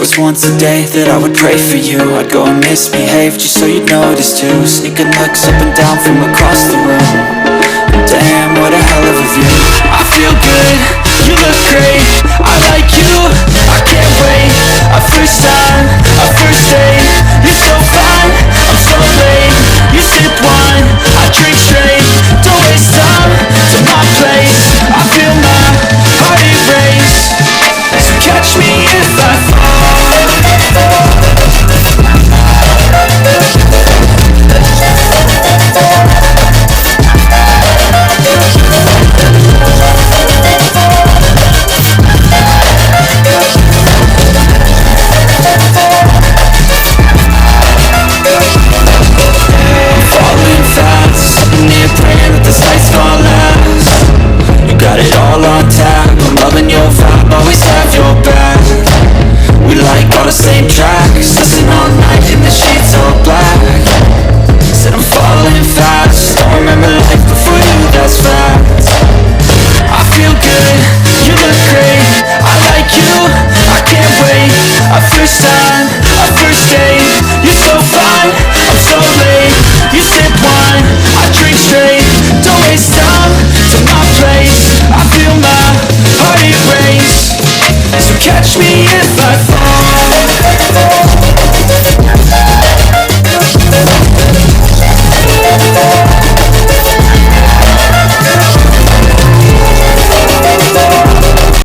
was once a day that I would pray for you. I'd go and misbehave just so you'd notice too. Sneaking looks up and down from across the room. Damn, what a hell of a view. I feel good, you look great, I like you, I can't wait. A first time, a first date, you're so fine, I'm so late. You sip wine, I drink straight, don't waste time to my place. I feel my heart erase, so catch me if I fall. Same tracks, listen all night in the sheets all black. Said I'm falling fast, don't remember life before you, that's fact. I feel good, you look great, I like you, I can't wait. A first time, a first date, you're so fine, I'm so late. You sip wine, I drink straight, don't waste time to my place. I feel my heart erase, so catch me if I fall.